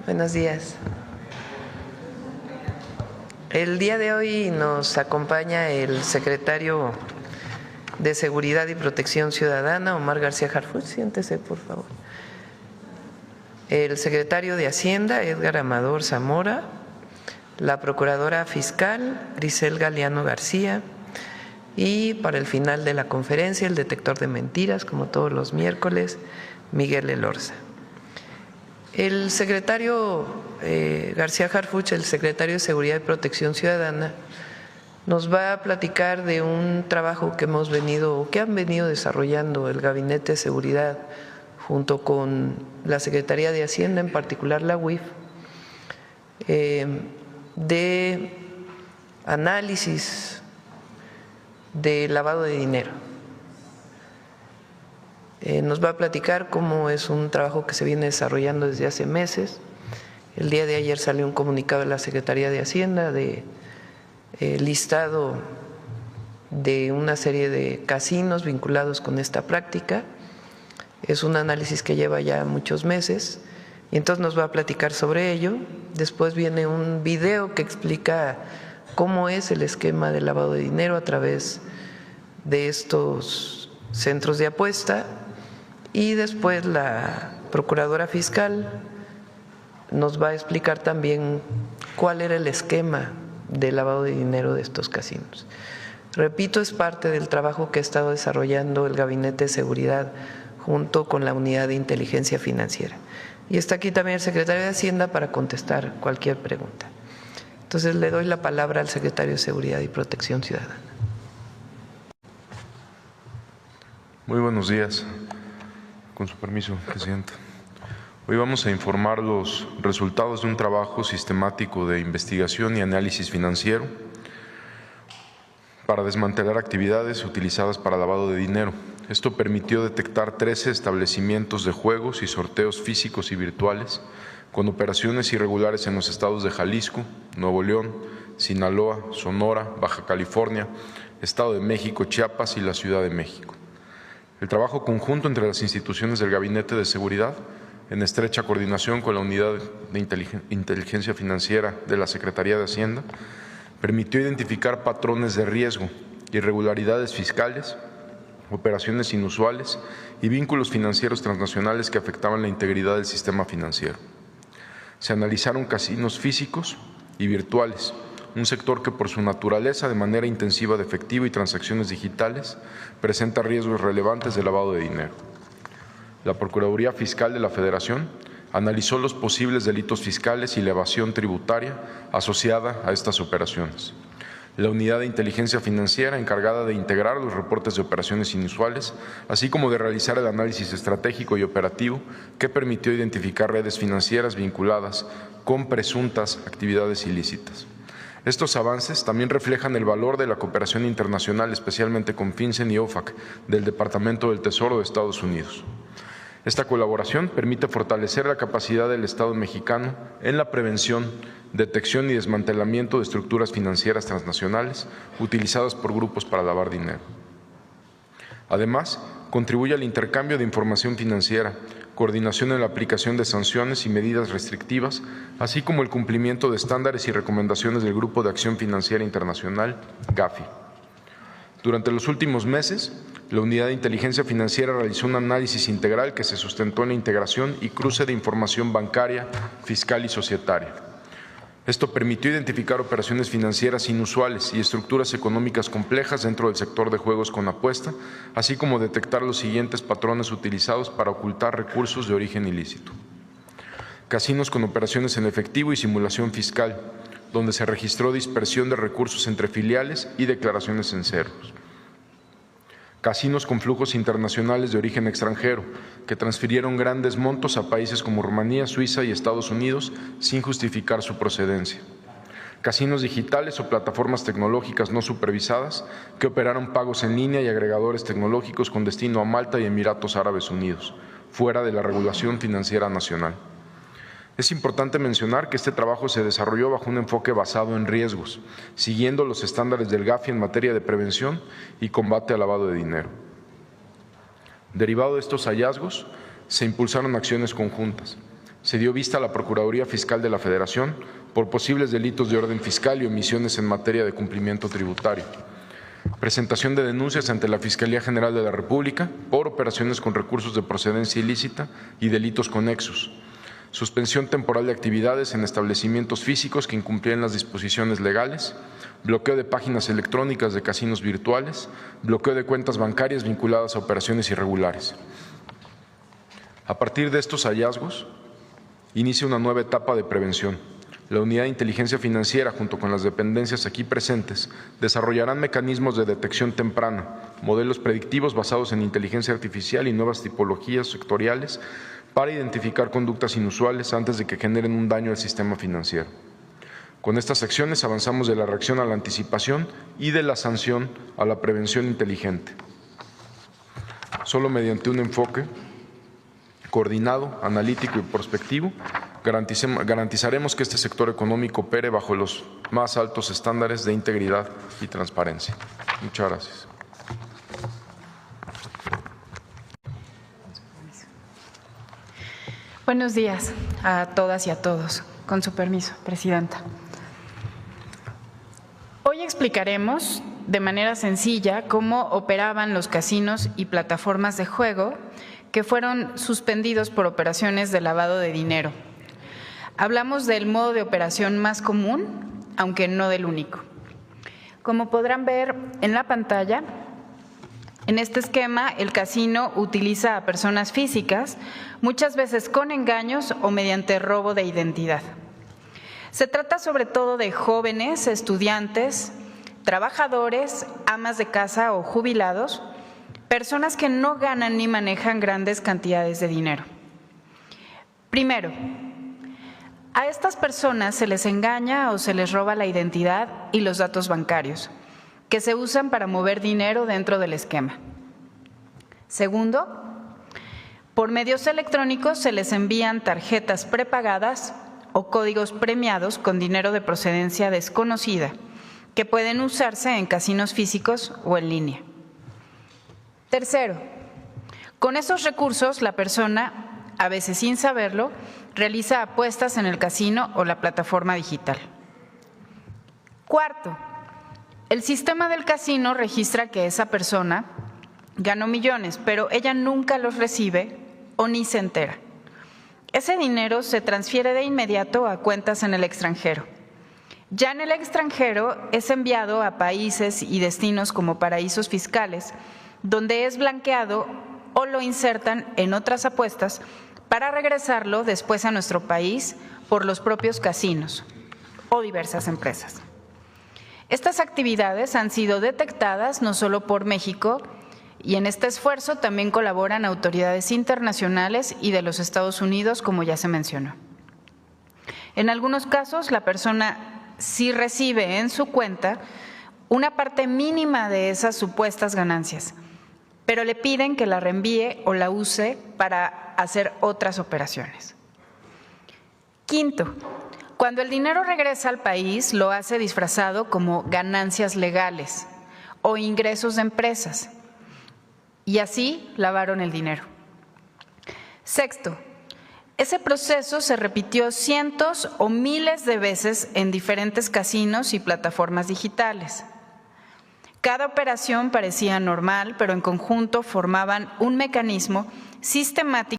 Buenos días. El día de hoy nos acompaña el secretario de Seguridad y Protección Ciudadana, Omar García Harfuch. Siéntese, por favor. El secretario de Hacienda, Edgar Amador Zamora, la procuradora fiscal, Grisel Galeano García, y para el final de la conferencia, el detector de mentiras, como todos los miércoles, Miguel Elorza. El secretario García Harfuch, el secretario de Seguridad y Protección Ciudadana, nos va a platicar de un trabajo que han venido desarrollando el Gabinete de Seguridad junto con la Secretaría de Hacienda, en particular la UIF, de análisis de lavado de dinero. Nos va a platicar cómo es un trabajo que se viene desarrollando desde hace meses. El día de ayer salió un comunicado de la Secretaría de Hacienda de listado de una serie de casinos vinculados con esta práctica. Es un análisis que lleva ya muchos meses y entonces nos va a platicar sobre ello. Después viene un video que explica cómo es el esquema de lavado de dinero a través de estos centros de apuesta, y después la procuradora fiscal nos va a explicar también cuál era el esquema de lavado de dinero de estos casinos. Repito, es parte del trabajo que ha estado desarrollando el Gabinete de Seguridad junto con la Unidad de Inteligencia Financiera. Y está aquí también el secretario de Hacienda para contestar cualquier pregunta. Entonces le doy la palabra al secretario de Seguridad y Protección Ciudadana. Muy buenos días. Con su permiso, Presidenta. Hoy vamos a informar los resultados de un trabajo sistemático de investigación y análisis financiero para desmantelar actividades utilizadas para lavado de dinero. Esto permitió detectar 13 establecimientos de juegos y sorteos físicos y virtuales con operaciones irregulares en los estados de Jalisco, Nuevo León, Sinaloa, Sonora, Baja California, Estado de México, Chiapas y la Ciudad de México. El trabajo conjunto entre las instituciones del Gabinete de Seguridad, en estrecha coordinación con la Unidad de Inteligencia Financiera de la Secretaría de Hacienda, permitió identificar patrones de riesgo, irregularidades fiscales, operaciones inusuales y vínculos financieros transnacionales que afectaban la integridad del sistema financiero. Se analizaron casinos físicos y virtuales, un sector que por su naturaleza de manera intensiva de efectivo y transacciones digitales presenta riesgos relevantes de lavado de dinero. La Procuraduría Fiscal de la Federación analizó los posibles delitos fiscales y la evasión tributaria asociada a estas operaciones. La Unidad de Inteligencia Financiera, encargada de integrar los reportes de operaciones inusuales, así como de realizar el análisis estratégico y operativo que permitió identificar redes financieras vinculadas con presuntas actividades ilícitas. Estos avances también reflejan el valor de la cooperación internacional, especialmente con FinCEN y OFAC del Departamento del Tesoro de Estados Unidos. Esta colaboración permite fortalecer la capacidad del Estado mexicano en la prevención, detección y desmantelamiento de estructuras financieras transnacionales utilizadas por grupos para lavar dinero. Además, contribuye al intercambio de información financiera, coordinación en la aplicación de sanciones y medidas restrictivas, así como el cumplimiento de estándares y recomendaciones del Grupo de Acción Financiera Internacional, GAFI. Durante los últimos meses, la Unidad de Inteligencia Financiera realizó un análisis integral que se sustentó en la integración y cruce de información bancaria, fiscal y societaria. Esto permitió identificar operaciones financieras inusuales y estructuras económicas complejas dentro del sector de juegos con apuesta, así como detectar los siguientes patrones utilizados para ocultar recursos de origen ilícito. Casinos con operaciones en efectivo y simulación fiscal, donde se registró dispersión de recursos entre filiales y declaraciones en ceros. Casinos con flujos internacionales de origen extranjero, que transfirieron grandes montos a países como Rumanía, Suiza y Estados Unidos sin justificar su procedencia. Casinos digitales o plataformas tecnológicas no supervisadas que operaron pagos en línea y agregadores tecnológicos con destino a Malta y Emiratos Árabes Unidos, fuera de la regulación financiera nacional. Es importante mencionar que este trabajo se desarrolló bajo un enfoque basado en riesgos, siguiendo los estándares del GAFI en materia de prevención y combate al lavado de dinero. Derivado de estos hallazgos, se impulsaron acciones conjuntas. Se dio vista a la Procuraduría Fiscal de la Federación por posibles delitos de orden fiscal y omisiones en materia de cumplimiento tributario. Presentación de denuncias ante la Fiscalía General de la República por operaciones con recursos de procedencia ilícita y delitos conexos. Suspensión temporal de actividades en establecimientos físicos que incumplían las disposiciones legales, bloqueo de páginas electrónicas de casinos virtuales, bloqueo de cuentas bancarias vinculadas a operaciones irregulares. A partir de estos hallazgos, inicia una nueva etapa de prevención. La Unidad de Inteligencia Financiera, junto con las dependencias aquí presentes, desarrollarán mecanismos de detección temprana, modelos predictivos basados en inteligencia artificial y nuevas tipologías sectoriales para identificar conductas inusuales antes de que generen un daño al sistema financiero. Con estas acciones avanzamos de la reacción a la anticipación y de la sanción a la prevención inteligente. Solo mediante un enfoque coordinado, analítico y prospectivo, garantizaremos que este sector económico opere bajo los más altos estándares de integridad y transparencia. Muchas gracias. Buenos días a todas y a todos. Con su permiso, Presidenta. Hoy explicaremos de manera sencilla cómo operaban los casinos y plataformas de juego que fueron suspendidos por operaciones de lavado de dinero. Hablamos del modo de operación más común, aunque no del único. Como podrán ver en la pantalla, en este esquema el casino utiliza a personas físicas, muchas veces con engaños o mediante robo de identidad. Se trata sobre todo de jóvenes, estudiantes, trabajadores, amas de casa o jubilados, personas que no ganan ni manejan grandes cantidades de dinero. Primero, a estas personas se les engaña o se les roba la identidad y los datos bancarios, que se usan para mover dinero dentro del esquema. Segundo, por medios electrónicos se les envían tarjetas prepagadas o códigos premiados con dinero de procedencia desconocida, que pueden usarse en casinos físicos o en línea. Tercero, con esos recursos la persona, a veces sin saberlo, realiza apuestas en el casino o la plataforma digital. Cuarto, el sistema del casino registra que esa persona ganó millones, pero ella nunca los recibe o ni se entera. Ese dinero se transfiere de inmediato a cuentas en el extranjero. Ya en el extranjero es enviado a países y destinos como paraísos fiscales, donde es blanqueado o lo insertan en otras apuestas para regresarlo después a nuestro país por los propios casinos o diversas empresas. Estas actividades han sido detectadas no solo por México, y en este esfuerzo también colaboran autoridades internacionales y de los Estados Unidos, como ya se mencionó. En algunos casos, la persona sí recibe en su cuenta una parte mínima de esas supuestas ganancias, pero le piden que la reenvíe o la use para hacer otras operaciones. Quinto, cuando el dinero regresa al país, lo hace disfrazado como ganancias legales o ingresos de empresas, y así lavaron el dinero. Sexto, ese proceso se repitió cientos o miles de veces en diferentes casinos y plataformas digitales. Cada operación parecía normal, pero en conjunto formaban un mecanismo sistemático